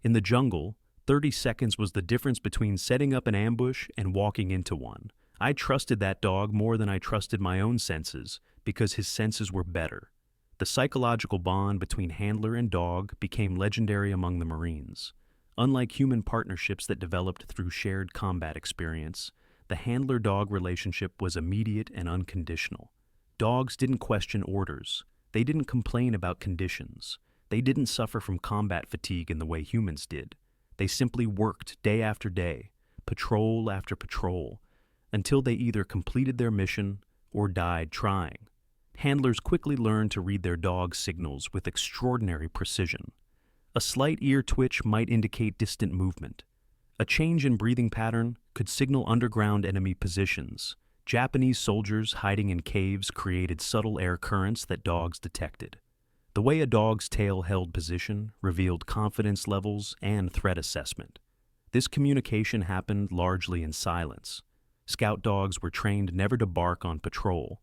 In the jungle, 30 seconds was the difference between setting up an ambush and walking into one. I trusted that dog more than I trusted my own senses because his senses were better." The psychological bond between handler and dog became legendary among the Marines. Unlike human partnerships that developed through shared combat experience, the handler-dog relationship was immediate and unconditional. Dogs didn't question orders. They didn't complain about conditions. They didn't suffer from combat fatigue in the way humans did. They simply worked day after day, patrol after patrol, until they either completed their mission or died trying. Handlers quickly learned to read their dog's signals with extraordinary precision. A slight ear twitch might indicate distant movement. A change in breathing pattern could signal underground enemy positions. Japanese soldiers hiding in caves created subtle air currents that dogs detected. The way a dog's tail held position revealed confidence levels and threat assessment. This communication happened largely in silence. Scout dogs were trained never to bark on patrol.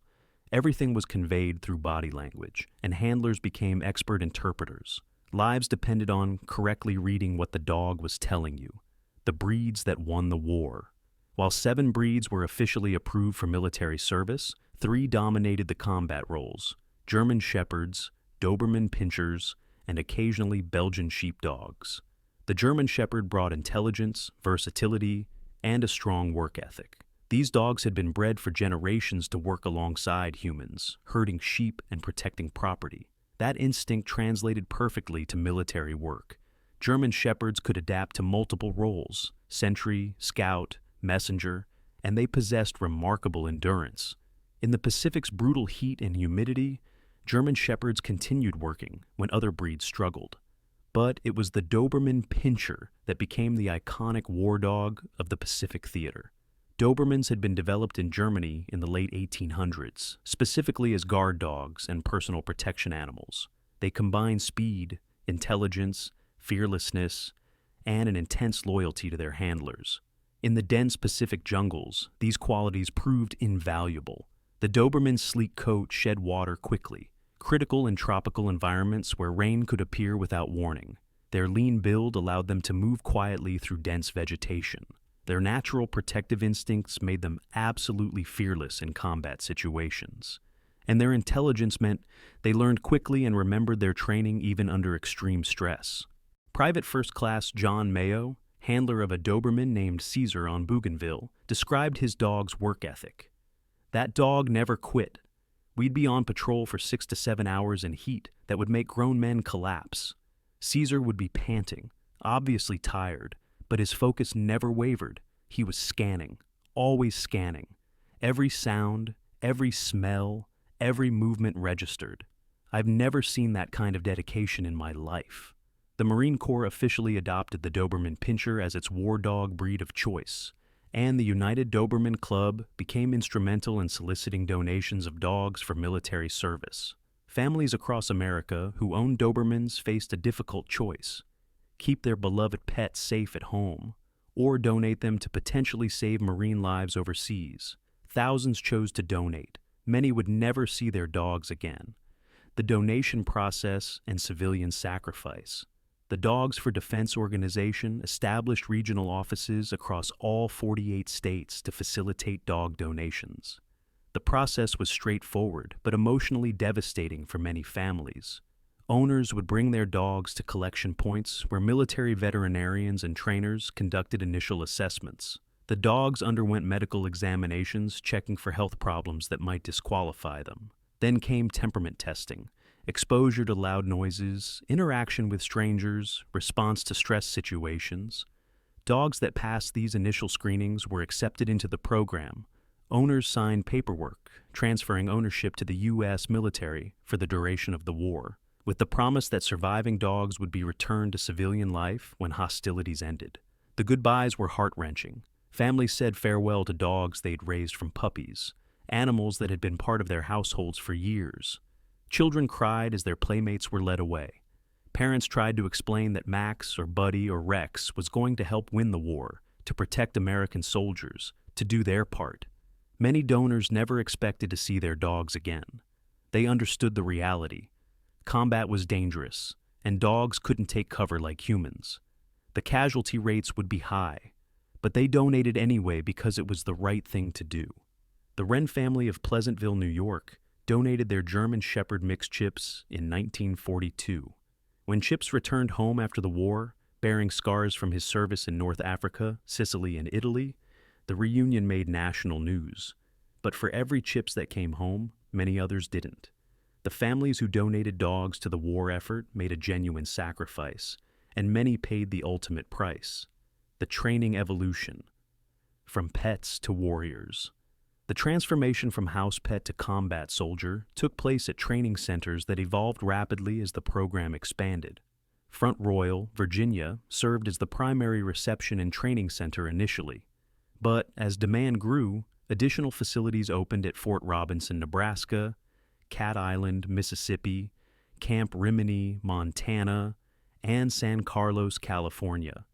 Everything was conveyed through body language, and handlers became expert interpreters. Lives depended on correctly reading what the dog was telling you. The breeds that won the war. While 7 breeds were officially approved for military service, 3 dominated the combat roles: German Shepherds, Doberman Pinschers, and occasionally Belgian Sheepdogs. The German Shepherd brought intelligence, versatility, and a strong work ethic. These dogs had been bred for generations to work alongside humans, herding sheep and protecting property. That instinct translated perfectly to military work. German Shepherds could adapt to multiple roles: sentry, scout, messenger, and they possessed remarkable endurance. In the Pacific's brutal heat and humidity, German Shepherds continued working when other breeds struggled. But it was the Doberman Pinscher that became the iconic war dog of the Pacific theater. Dobermans had been developed in Germany in the late 1800s, specifically as guard dogs and personal protection animals. They combined speed, intelligence, fearlessness, and an intense loyalty to their handlers. In the dense Pacific jungles, these qualities proved invaluable. The Doberman's sleek coat shed water quickly, critical in tropical environments where rain could appear without warning. Their lean build allowed them to move quietly through dense vegetation. Their natural protective instincts made them absolutely fearless in combat situations. And their intelligence meant they learned quickly and remembered their training even under extreme stress. Private First Class John Mayo, handler of a Doberman named Caesar on Bougainville, described his dog's work ethic. "That dog never quit. We'd be on patrol for 6 to 7 hours in heat that would make grown men collapse. Caesar would be panting, obviously tired, but his focus never wavered. He was scanning, always scanning. Every sound, every smell, every movement registered. I've never seen that kind of dedication in my life." The Marine Corps officially adopted the Doberman Pinscher as its war dog breed of choice, and the United Doberman Club became instrumental in soliciting donations of dogs for military service. Families across America who owned Dobermans faced a difficult choice: keep their beloved pets safe at home, or donate them to potentially save Marine lives overseas. Thousands chose to donate. Many would never see their dogs again. The donation process and civilian sacrifice. The Dogs for Defense organization established regional offices across all 48 states to facilitate dog donations. The process was straightforward but emotionally devastating for many families. Owners would bring their dogs to collection points where military veterinarians and trainers conducted initial assessments. The dogs underwent medical examinations checking for health problems that might disqualify them. Then came temperament testing, exposure to loud noises, interaction with strangers, response to stress situations. Dogs that passed these initial screenings were accepted into the program. Owners signed paperwork, transferring ownership to the U.S. military for the duration of the war, with the promise that surviving dogs would be returned to civilian life when hostilities ended. The goodbyes were heart-wrenching. Families said farewell to dogs they'd raised from puppies, animals that had been part of their households for years. Children cried as their playmates were led away. Parents tried to explain that Max or Buddy or Rex was going to help win the war, to protect American soldiers, to do their part. Many donors never expected to see their dogs again. They understood the reality. Combat was dangerous, and dogs couldn't take cover like humans. The casualty rates would be high, but they donated anyway because it was the right thing to do. The Wren family of Pleasantville, New York, donated their German Shepherd mixed Chips in 1942. When Chips returned home after the war, Bearing scars from his service in North Africa, Sicily, and Italy, the reunion made national news. But for every chips that came home, many others didn't. The families who donated dogs to the war effort made a genuine sacrifice, and many paid the ultimate price: the training evolution. From pets to warriors. The transformation from house pet to combat soldier took place at training centers that evolved rapidly as the program expanded. Front Royal, Virginia, served as the primary reception and training center initially. But as demand grew, additional facilities opened at Fort Robinson, Nebraska, Cat Island, Mississippi, Camp Rimini, Montana, and San Carlos, California.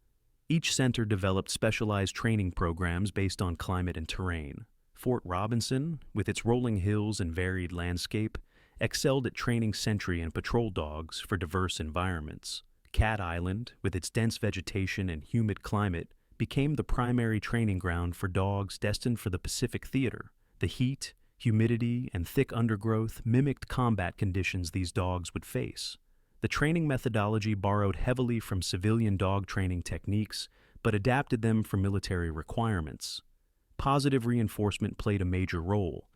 Each center developed specialized training programs based on climate and terrain. Fort Robinson, with its rolling hills and varied landscape, excelled at training sentry and patrol dogs for diverse environments. Cat Island, with its dense vegetation and humid climate, became the primary training ground for dogs destined for the Pacific Theater. The heat, humidity, and thick undergrowth mimicked combat conditions these dogs would face. The training methodology borrowed heavily from civilian dog training techniques, but adapted them for military requirements. Positive reinforcement played a major role.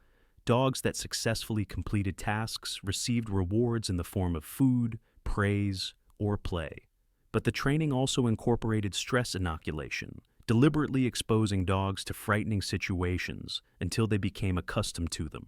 Dogs that successfully completed tasks received rewards in the form of food, praise, or play. But the training also incorporated stress inoculation, deliberately exposing dogs to frightening situations until they became accustomed to them.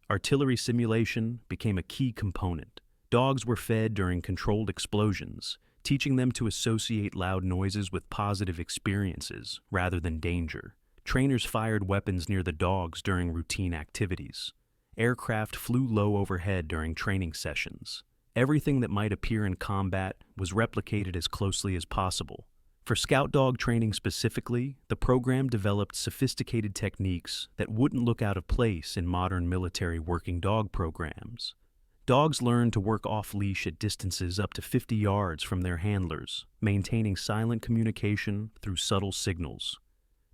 Artillery simulation became a key component. Dogs were fed during controlled explosions, teaching them to associate loud noises with positive experiences rather than danger. Trainers fired weapons near the dogs during routine activities. Aircraft flew low overhead during training sessions. Everything that might appear in combat was replicated as closely as possible. For scout dog training specifically, the program developed sophisticated techniques that wouldn't look out of place in modern military working dog programs. Dogs learned to work off-leash at distances up to 50 yards from their handlers, maintaining silent communication through subtle signals.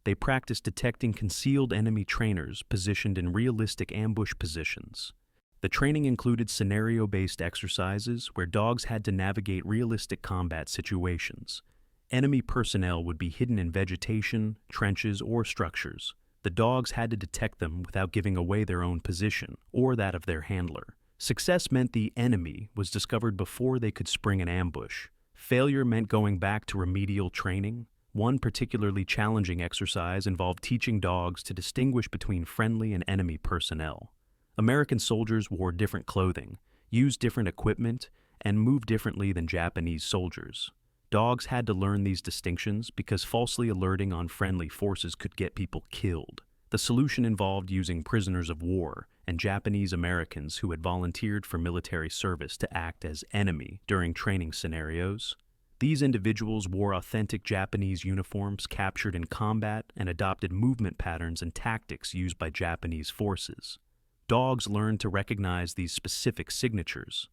They practiced detecting concealed enemy trainers positioned in realistic ambush positions. The training included scenario-based exercises where dogs had to navigate realistic combat situations. Enemy personnel would be hidden in vegetation, trenches, or structures. The dogs had to detect them without giving away their own position or that of their handler. Success meant the enemy was discovered before they could spring an ambush. Failure meant going back to remedial training. One particularly challenging exercise involved teaching dogs to distinguish between friendly and enemy personnel. American soldiers wore different clothing, used different equipment, and moved differently than Japanese soldiers. Dogs had to learn these distinctions because falsely alerting on friendly forces could get people killed. The solution involved using prisoners of war and Japanese Americans who had volunteered for military service to act as enemy during training scenarios. These individuals wore authentic Japanese uniforms captured in combat and adopted movement patterns and tactics used by Japanese forces. Dogs learned to recognize these specific signatures.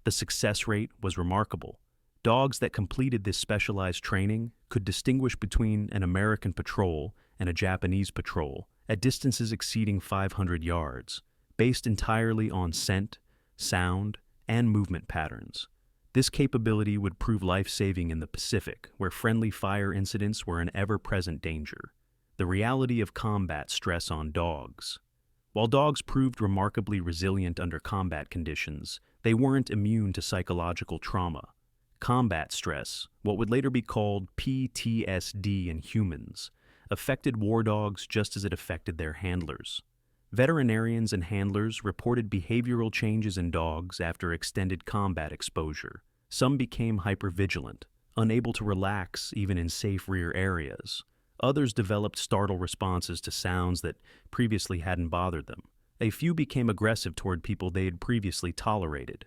The success rate was remarkable. Dogs that completed this specialized training could distinguish between an American patrol and a Japanese patrol at distances exceeding 500 yards, based entirely on scent, sound, and movement patterns. This capability would prove life-saving in the Pacific, where friendly fire incidents were an ever-present danger. The reality of combat stress on dogs. While dogs proved remarkably resilient under combat conditions, they weren't immune to psychological trauma. Combat stress, what would later be called PTSD in humans, affected war dogs just as it affected their handlers. Veterinarians and handlers reported behavioral changes in dogs after extended combat exposure. Some became hypervigilant, unable to relax even in safe rear areas. Others developed startle responses to sounds that previously hadn't bothered them. A few became aggressive toward people they had previously tolerated.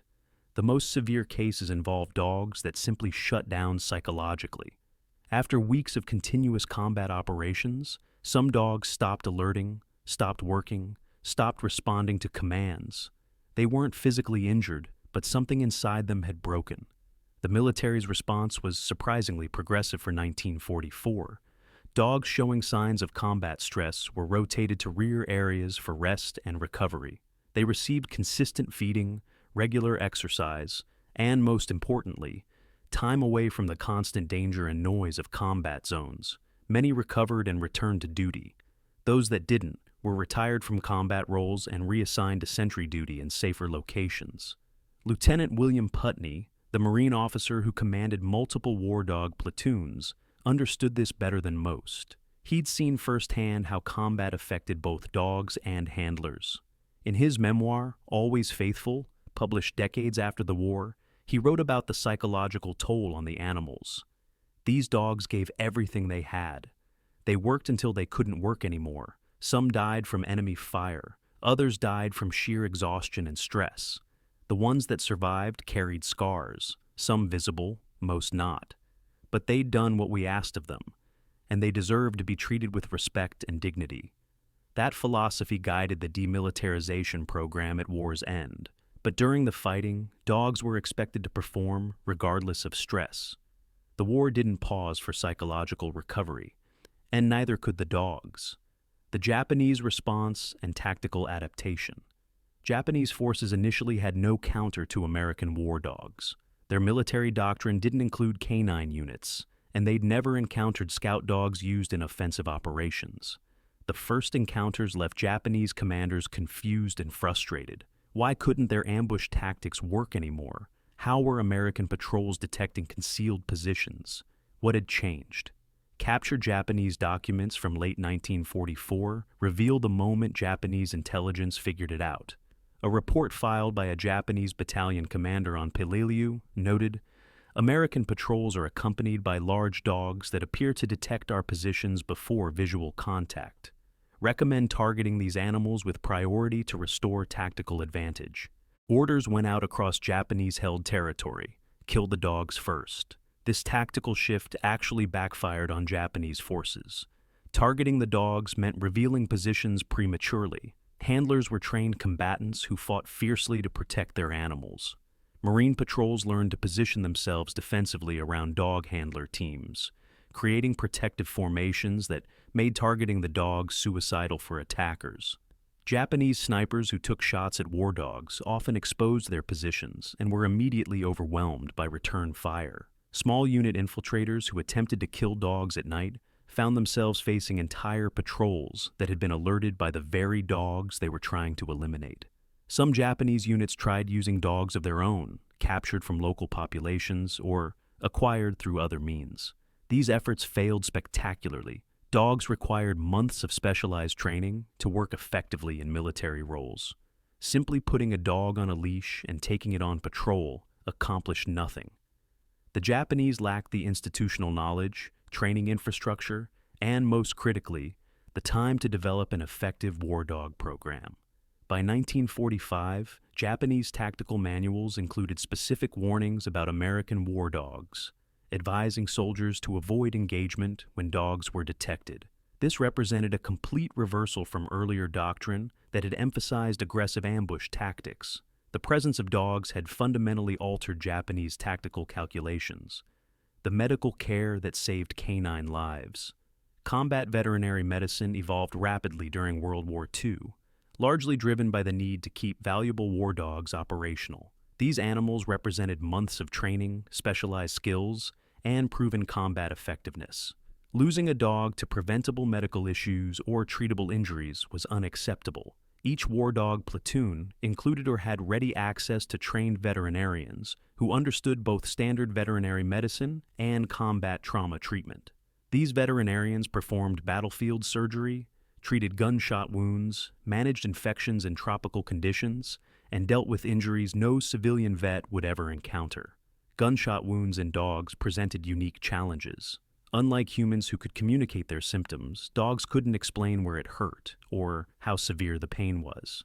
The most severe cases involved dogs that simply shut down psychologically. After weeks of continuous combat operations, some dogs stopped alerting, stopped working, stopped responding to commands. They weren't physically injured, but something inside them had broken. The military's response was surprisingly progressive for 1944. Dogs showing signs of combat stress were rotated to rear areas for rest and recovery. They received consistent feeding, regular exercise, and most importantly, time away from the constant danger and noise of combat zones. Many recovered and returned to duty. Those that didn't were retired from combat roles and reassigned to sentry duty in safer locations. Lieutenant William Putney, the Marine officer who commanded multiple war dog platoons, understood this better than most. He'd seen firsthand how combat affected both dogs and handlers. In his memoir, Always Faithful, published decades after the war, he wrote about the psychological toll on the animals. These dogs gave everything they had. They worked until they couldn't work anymore. Some died from enemy fire. Others died from sheer exhaustion and stress. The ones that survived carried scars, some visible, most not. But they'd done what we asked of them, and they deserved to be treated with respect and dignity. That philosophy guided the demilitarization program at war's end. But during the fighting, dogs were expected to perform regardless of stress. The war didn't pause for psychological recovery, and neither could the dogs. The Japanese response and tactical adaptation. Japanese forces initially had no counter to American war dogs. Their military doctrine didn't include canine units, and they'd never encountered scout dogs used in offensive operations. The first encounters left Japanese commanders confused and frustrated. Why couldn't their ambush tactics work anymore? How were American patrols detecting concealed positions? What had changed? Captured Japanese documents from late 1944 reveal the moment Japanese intelligence figured it out. A report filed by a Japanese battalion commander on Peleliu noted, "American patrols are accompanied by large dogs that appear to detect our positions before visual contact. Recommend targeting these animals with priority to restore tactical advantage." Orders went out across Japanese-held territory. Kill the dogs first. This tactical shift actually backfired on Japanese forces. Targeting the dogs meant revealing positions prematurely. Handlers were trained combatants who fought fiercely to protect their animals. Marine patrols learned to position themselves defensively around dog handler teams, creating protective formations that made targeting the dogs suicidal for attackers. Japanese snipers who took shots at war dogs often exposed their positions and were immediately overwhelmed by return fire. Small unit infiltrators who attempted to kill dogs at night found themselves facing entire patrols that had been alerted by the very dogs they were trying to eliminate. Some Japanese units tried using dogs of their own, captured from local populations or acquired through other means. These efforts failed spectacularly. Dogs required months of specialized training to work effectively in military roles. Simply putting a dog on a leash and taking it on patrol accomplished nothing. The Japanese lacked the institutional knowledge, training infrastructure, and most critically, the time to develop an effective war dog program. By 1945, Japanese tactical manuals included specific warnings about American war dogs, advising soldiers to avoid engagement when dogs were detected. This represented a complete reversal from earlier doctrine that had emphasized aggressive ambush tactics. The presence of dogs had fundamentally altered Japanese tactical calculations, the medical care that saved canine lives. Combat veterinary medicine evolved rapidly during World War II, largely driven by the need to keep valuable war dogs operational. These animals represented months of training, specialized skills, and proven combat effectiveness. Losing a dog to preventable medical issues or treatable injuries was unacceptable. Each war dog platoon included or had ready access to trained veterinarians who understood both standard veterinary medicine and combat trauma treatment. These veterinarians performed battlefield surgery, treated gunshot wounds, managed infections in tropical conditions, and dealt with injuries no civilian vet would ever encounter. Gunshot wounds in dogs presented unique challenges. Unlike humans who could communicate their symptoms, dogs couldn't explain where it hurt or how severe the pain was.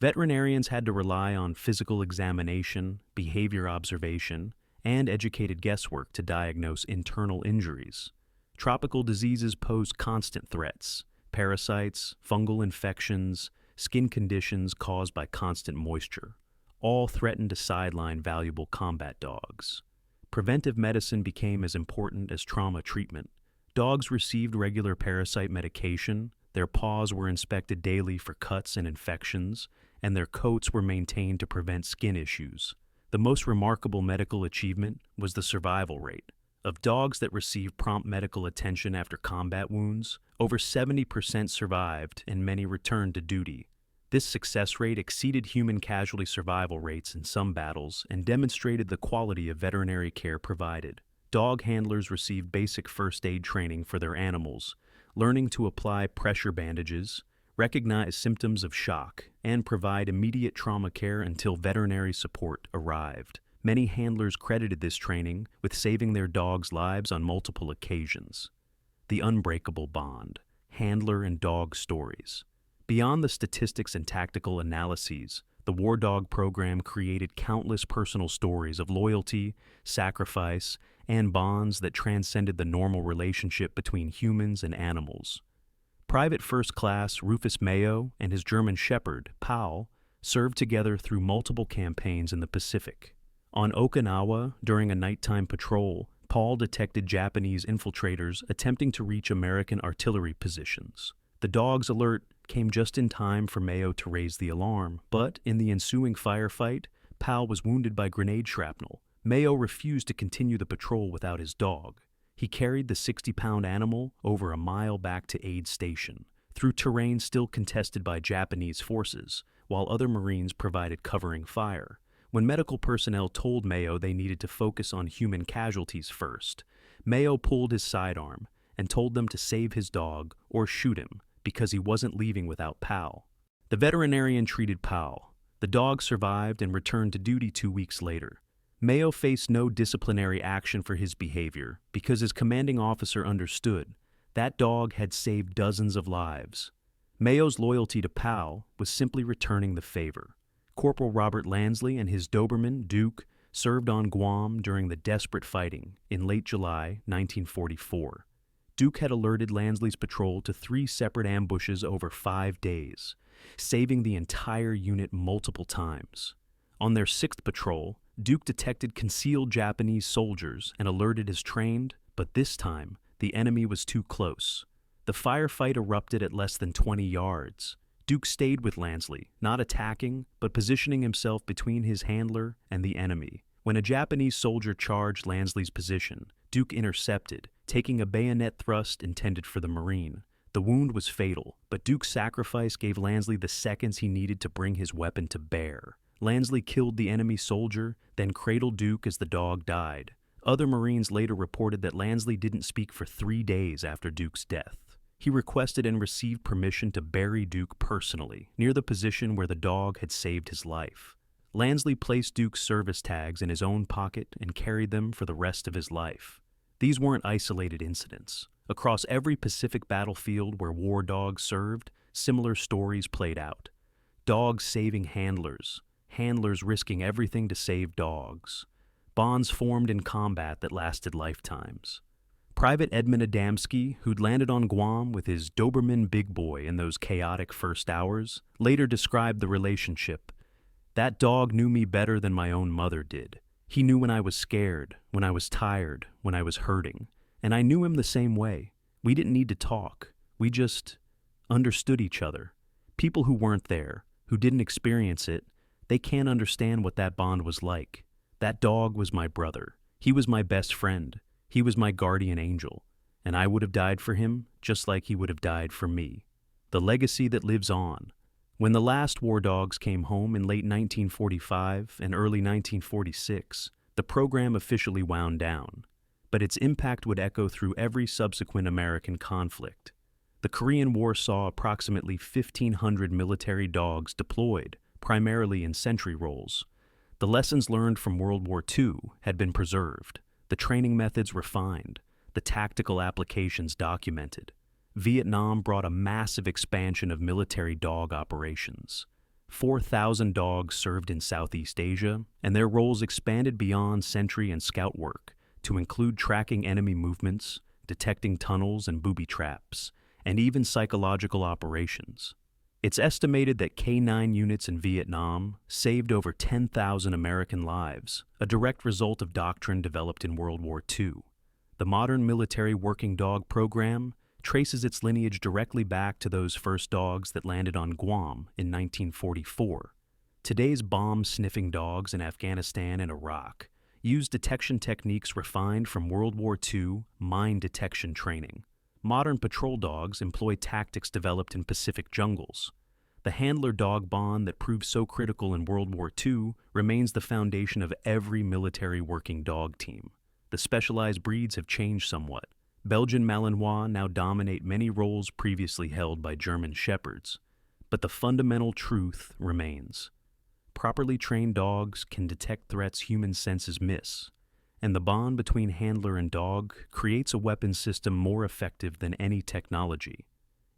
Veterinarians had to rely on physical examination, behavior observation, and educated guesswork to diagnose internal injuries. Tropical diseases posed constant threats: parasites, fungal infections, skin conditions caused by constant moisture. All threatened to sideline valuable combat dogs. Preventive medicine became as important as trauma treatment. Dogs received regular parasite medication, their paws were inspected daily for cuts and infections, and their coats were maintained to prevent skin issues. The most remarkable medical achievement was the survival rate. Of dogs that received prompt medical attention after combat wounds, over 70% survived and many returned to duty. This success rate exceeded human casualty survival rates in some battles and demonstrated the quality of veterinary care provided. Dog handlers received basic first aid training for their animals, learning to apply pressure bandages, recognize symptoms of shock, and provide immediate trauma care until veterinary support arrived. Many handlers credited this training with saving their dogs' lives on multiple occasions. The unbreakable bond, handler and dog stories. Beyond the statistics and tactical analyses, the War Dog program created countless personal stories of loyalty, sacrifice, and bonds that transcended the normal relationship between humans and animals. Private First Class Rufus Mayo and his German Shepherd, Pal, served together through multiple campaigns in the Pacific. On Okinawa, during a nighttime patrol, Paul detected Japanese infiltrators attempting to reach American artillery positions. The dog's alert came just in time for Mayo to raise the alarm, but in the ensuing firefight, Pal was wounded by grenade shrapnel. Mayo refused to continue the patrol without his dog. He carried the 60-pound animal over a mile back to aid station, through terrain still contested by Japanese forces, while other Marines provided covering fire. When medical personnel told Mayo they needed to focus on human casualties first, Mayo pulled his sidearm and told them to save his dog or shoot him because he wasn't leaving without Pal. The veterinarian treated Pal. The dog survived and returned to duty 2 weeks later. Mayo faced no disciplinary action for his behavior because his commanding officer understood that dog had saved dozens of lives. Mayo's loyalty to Pal was simply returning the favor. Corporal Robert Lansley and his Doberman, Duke, served on Guam during the desperate fighting in late July 1944. Duke had alerted Lansley's patrol to 3 separate ambushes over 5 days, saving the entire unit multiple times. On their 6th patrol, Duke detected concealed Japanese soldiers and alerted his trained, but this time, the enemy was too close. The firefight erupted at less than 20 yards. Duke stayed with Lansley, not attacking, but positioning himself between his handler and the enemy. When a Japanese soldier charged Lansley's position, Duke intercepted, taking a bayonet thrust intended for the Marine. The wound was fatal, but Duke's sacrifice gave Lansley the seconds he needed to bring his weapon to bear. Lansley killed the enemy soldier, then cradled Duke as the dog died. Other Marines later reported that Lansley didn't speak for 3 days after Duke's death. He requested and received permission to bury Duke personally, near the position where the dog had saved his life. Lansley placed Duke's service tags in his own pocket and carried them for the rest of his life. These weren't isolated incidents. Across every Pacific battlefield where war dogs served, similar stories played out. Dogs saving handlers, handlers risking everything to save dogs. Bonds formed in combat that lasted lifetimes. Private Edmund Adamski, who'd landed on Guam with his Doberman Big Boy in those chaotic first hours, later described the relationship. "That dog knew me better than my own mother did. He knew when I was scared, when I was tired, when I was hurting. And I knew him the same way. We didn't need to talk. We just understood each other. People who weren't there, who didn't experience it, they can't understand what that bond was like. That dog was my brother. He was my best friend. He was my guardian angel. And I would have died for him just like he would have died for me." The legacy that lives on. When the last war dogs came home in late 1945 and early 1946, the program officially wound down. But its impact would echo through every subsequent American conflict. The Korean War saw approximately 1,500 military dogs deployed, primarily in sentry roles. The lessons learned from World War II had been preserved, the training methods refined, the tactical applications documented. Vietnam brought a massive expansion of military dog operations. 4,000 dogs served in Southeast Asia, and their roles expanded beyond sentry and scout work to include tracking enemy movements, detecting tunnels and booby traps, and even psychological operations. It's estimated that K-9 units in Vietnam saved over 10,000 American lives, a direct result of doctrine developed in World War II. The modern military working dog program traces its lineage directly back to those first dogs that landed on Guam in 1944. Today's bomb-sniffing dogs in Afghanistan and Iraq use detection techniques refined from World War II mine detection training. Modern patrol dogs employ tactics developed in Pacific jungles. The handler-dog bond that proved so critical in World War II remains the foundation of every military working dog team. The specialized breeds have changed somewhat. Belgian Malinois now dominate many roles previously held by German Shepherds. But the fundamental truth remains. Properly trained dogs can detect threats human senses miss, and the bond between handler and dog creates a weapon system more effective than any technology.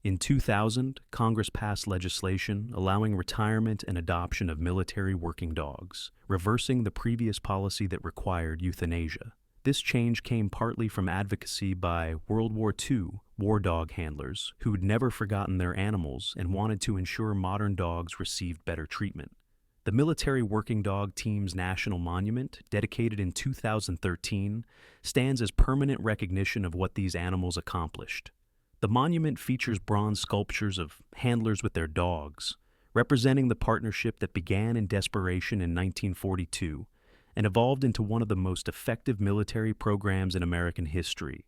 In 2000, Congress passed legislation allowing retirement and adoption of military working dogs, reversing the previous policy that required euthanasia. This change came partly from advocacy by World War II war dog handlers who'd never forgotten their animals and wanted to ensure modern dogs received better treatment. The Military Working Dog Team's National Monument, dedicated in 2013, stands as permanent recognition of what these animals accomplished. The monument features bronze sculptures of handlers with their dogs, representing the partnership that began in desperation in 1942 and evolved into one of the most effective military programs in American history.